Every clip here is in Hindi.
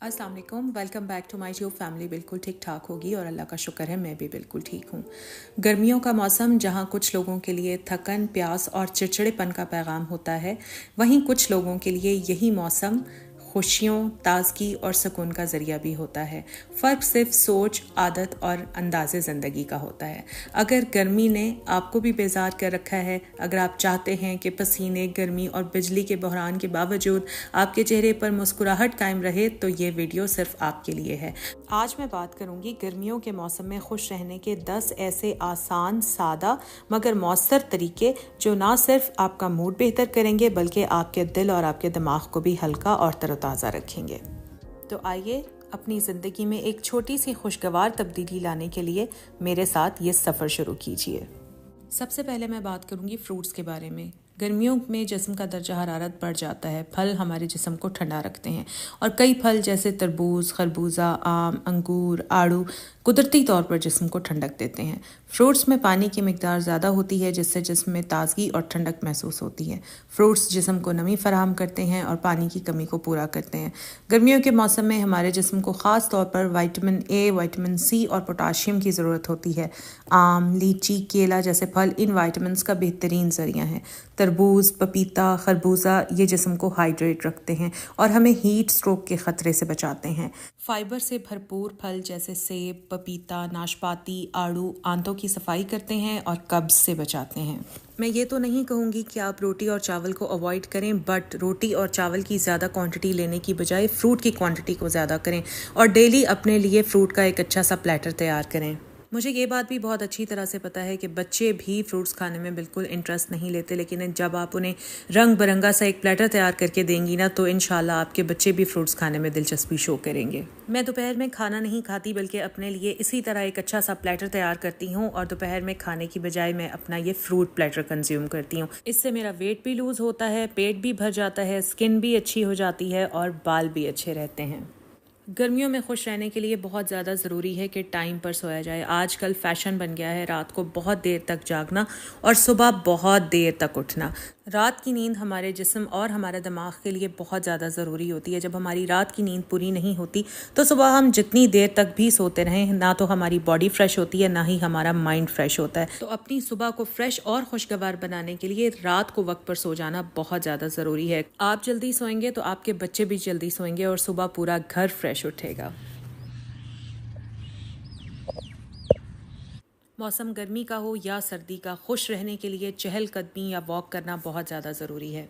अस्सलाम वालेकुम, welcome back to my show. Family बिल्कुल ठीक ठाक होगी और अल्लाह का शुक्र है मैं भी बिल्कुल ठीक हूँ। गर्मियों का मौसम जहाँ कुछ लोगों के लिए थकन, प्यास और चिड़चिड़ेपन का पैगाम होता है, वहीं कुछ लोगों के लिए यही मौसम खुशियों, ताजगी और सुकून का ज़रिया भी होता है। फ़र्क सिर्फ सोच, आदत और अंदाज़े ज़िंदगी का होता है। अगर गर्मी ने आपको भी बेजार कर रखा है, अगर आप चाहते हैं कि पसीने, गर्मी और बिजली के बहरान के बावजूद आपके चेहरे पर मुस्कुराहट कायम रहे, तो ये वीडियो सिर्फ आपके लिए है। आज मैं बात करूंगी गर्मियों के मौसम में खुश रहने के 10 ऐसे आसान, सादा मगर मौसर तरीके जो ना सिर्फ आपका मूड बेहतर करेंगे बल्कि आपके दिल और आपके दिमाग को भी हल्का और तरोताज़ा रखेंगे। तो आइए अपनी ज़िंदगी में एक छोटी सी खुशगवार तब्दीली लाने के लिए मेरे साथ ये सफ़र शुरू कीजिए। सबसे पहले मैं बात करूंगी फ्रूट्स के बारे में। गर्मियों में जिस्म का दर्जा हरारत बढ़ जाता है। फल हमारे जिस्म को ठंडा रखते हैं और कई फल जैसे तरबूज, खरबूजा, आम, अंगूर, आड़ू कुदरती तौर पर जिस्म को ठंडक देते हैं। फ्रूट्स में पानी की मिकदार ज़्यादा होती है जिससे जिस्म में ताजगी और ठंडक महसूस होती है। फ्रूट्स जिस्म को नमी फराहम करते हैं और पानी की कमी को पूरा करते हैं। गर्मियों के मौसम में हमारे जिस्म को ख़ास तौर पर विटामिन ए, विटामिन सी और पोटाशियम की ज़रूरत होती है। आम, लीची, केला जैसे फल इन विटामिन का बेहतरीन ज़रिया हैं। तरबूज, पपीता, खरबूजा ये जिस्म को हाइड्रेट रखते हैं और हमें हीट स्ट्रोक के ख़तरे से बचाते हैं। फाइबर से भरपूर फल जैसे सेब, पपीता, नाशपाती, आड़ू आंतों की सफाई करते हैं और कब्ज़ से बचाते हैं। मैं ये तो नहीं कहूँगी कि आप रोटी और चावल को अवॉइड करें, बट रोटी और चावल की ज़्यादा क्वांटिटी लेने की बजाय फ्रूट की क्वांटिटी को ज़्यादा करें और डेली अपने लिए फ्रूट का एक अच्छा सा प्लेटर तैयार करें। मुझे ये बात भी बहुत अच्छी तरह से पता है कि बच्चे भी फ्रूट्स खाने में बिल्कुल इंटरेस्ट नहीं लेते, लेकिन जब आप उन्हें रंग बिरंगा सा एक प्लेटर तैयार करके देंगी ना, तो इंशाल्लाह आपके बच्चे भी फ्रूट्स खाने में दिलचस्पी शो करेंगे। मैं दोपहर में खाना नहीं खाती बल्कि अपने लिए इसी तरह एक अच्छा सा प्लेटर तैयार करती हूँ और दोपहर में खाने की बजाय मैं अपना ये फ्रूट प्लेटर कंज्यूम करती हूँ। इससे मेरा वेट भी लूज़ होता है, पेट भी भर जाता है, स्किन भी अच्छी हो जाती है और बाल भी अच्छे रहते हैं। गर्मियों में खुश रहने के लिए बहुत ज़्यादा ज़रूरी है कि टाइम पर सोया जाए। आजकल फ़ैशन बन गया है रात को बहुत देर तक जागना और सुबह बहुत देर तक उठना। रात की नींद हमारे जिस्म और हमारे दिमाग के लिए बहुत ज़्यादा ज़रूरी होती है। जब हमारी रात की नींद पूरी नहीं होती तो सुबह हम जितनी देर तक भी सोते रहें, ना तो हमारी बॉडी फ्रेश होती है, ना ही हमारा माइंड फ्रेश होता है। तो अपनी सुबह को फ्रेश और खुशगवार बनाने के लिए रात को वक्त पर सो जाना बहुत ज़्यादा ज़रूरी है। आप जल्दी सोएंगे तो आपके बच्चे भी जल्दी सोएंगे और सुबह पूरा घर फ्रेश उठेगा। मौसम गर्मी का हो या सर्दी का, खुश रहने के लिए चहलकदमी या वॉक करना बहुत ज़्यादा ज़रूरी है।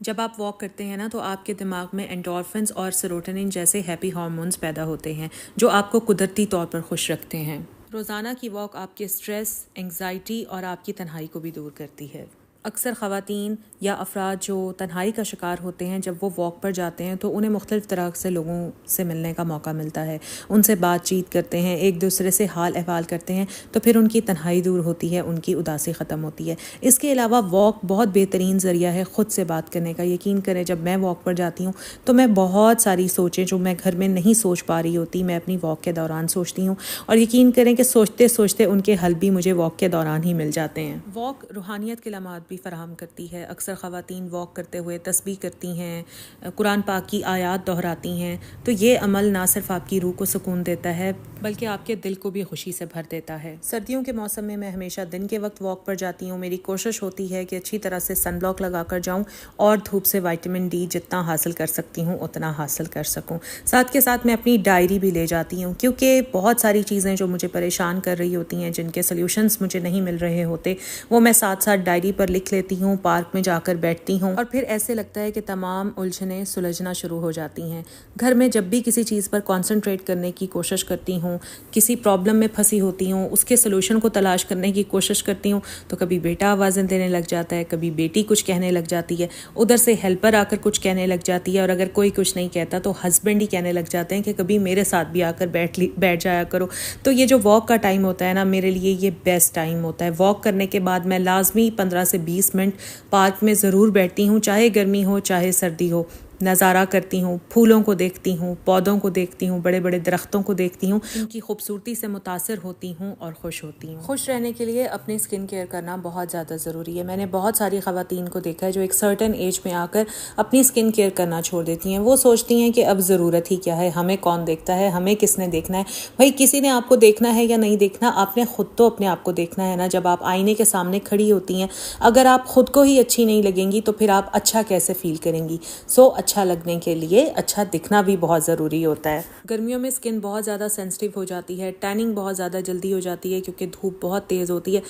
जब आप वॉक करते हैं ना, तो आपके दिमाग में एंडोर्फिन्स और सेरोटोनिन जैसे हैप्पी हार्मोन्स पैदा होते हैं जो आपको कुदरती तौर पर खुश रखते हैं। रोज़ाना की वॉक आपके स्ट्रेस, एंग्जाइटी और आपकी तन्हाई को भी दूर करती है। अक्सर ख़वातीन या अफराद जो तन्हाई का शिकार होते हैं, जब वो वॉक पर जाते हैं तो उन्हें मुख्तलिफ़ तरह से लोगों से मिलने का मौका मिलता है, उनसे बातचीत करते हैं, एक दूसरे से हाल अहवाल करते हैं, तो फिर उनकी तन्हाई दूर होती है, उनकी उदासी ख़त्म होती है। इसके अलावा वॉक बहुत बेहतरीन ज़रिया है ख़ुद से बात करने का। यकीन करें, जब मैं वॉक पर जाती हूँ तो मैं बहुत सारी सोचें जो मैं घर में नहीं सोच पा रही होती, मैं अपनी वॉक के दौरान सोचती हूँ और यकीन करें कि सोचते सोचते उनके हल भी मुझे वॉक के दौरान ही मिल जाते हैं। वॉक रूहानियत के लम्हात भी फराहम करती है। अक्सर ख़वातीन वॉक करते हुए तस्बीह करती हैं, कुरान पाक की आयात दोहराती हैं, तो ये अमल ना सिर्फ आपकी रूह को सुकून देता है बल्कि आपके दिल को भी खुशी से भर देता है। सर्दियों के मौसम में मैं हमेशा दिन के वक्त वॉक पर जाती हूँ। मेरी कोशिश होती है कि अच्छी तरह से सन ब्लॉक लगा कर जाऊँ और धूप से विटामिन डी जितना हासिल कर सकती हूँ उतना हासिल कर सकूँ। साथ के साथ मैं अपनी डायरी भी ले जाती हूँ, क्योंकि बहुत सारी चीज़ें जो मुझे परेशान कर रही होती हैं, जिनके सल्यूशंस मुझे नहीं मिल रहे होते, वो मैं साथ साथ डायरी पर लिख लेती हूँ, पार्क में जाकर बैठती हूँ और फिर ऐसे लगता है कि तमाम उलझनें सुलझना शुरू हो जाती हैं। घर में जब भी किसी चीज़ पर कॉन्सेंट्रेट करने की कोशिश करती हूँ, किसी प्रॉब्लम में फंसी होती हूँ, उसके सलूशन को तलाश करने की कोशिश करती हूँ, तो कभी बेटा आवाज़ें देने लग जाता है, कभी बेटी कुछ कहने लग जाती है, उधर से हेल्पर आकर कुछ कहने लग जाती है और अगर कोई कुछ नहीं कहता तो हस्बैंड ही कहने लग जाते हैं कि कभी मेरे साथ भी आकर बैठ जाया करो। तो ये जो वॉक का टाइम होता है ना, मेरे लिए ये बेस्ट टाइम होता है। वॉक करने के बाद मैं लाजमी 15 से 20 मिनट पार्क में ज़रूर बैठती हूँ, चाहे गर्मी हो चाहे सर्दी हो। नज़ारा करती हूँ, फूलों को देखती हूँ, पौधों को देखती हूँ, बड़े बड़े दरख्तों को देखती हूँ, इनकी खूबसूरती से मुतासर होती हूँ और खुश होती हूँ। खुश रहने के लिए अपनी स्किन केयर करना बहुत ज़्यादा ज़रूरी है। मैंने बहुत सारी ख़वातीन को देखा है जो एक सर्टेन एज में आकर अपनी स्किन केयर करना छोड़ देती हैं। वो सोचती हैं कि अब ज़रूरत ही क्या है, हमें कौन देखता है, हमें किसने देखना है। भाई किसी ने आपको देखना है या नहीं देखना, आपने खुद तो अपने आप को देखना है ना। जब आप आईने के सामने खड़ी होती हैं, अगर आप खुद को ही अच्छी नहीं लगेंगी तो फिर आप अच्छा कैसे फील करेंगी। सो अच्छा लगने के लिए अच्छा दिखना भी बहुत ज़रूरी होता है। गर्मियों में स्किन बहुत ज़्यादा सेंसिटिव हो जाती है, टैनिंग बहुत ज़्यादा जल्दी हो जाती है क्योंकि धूप बहुत तेज़ होती है।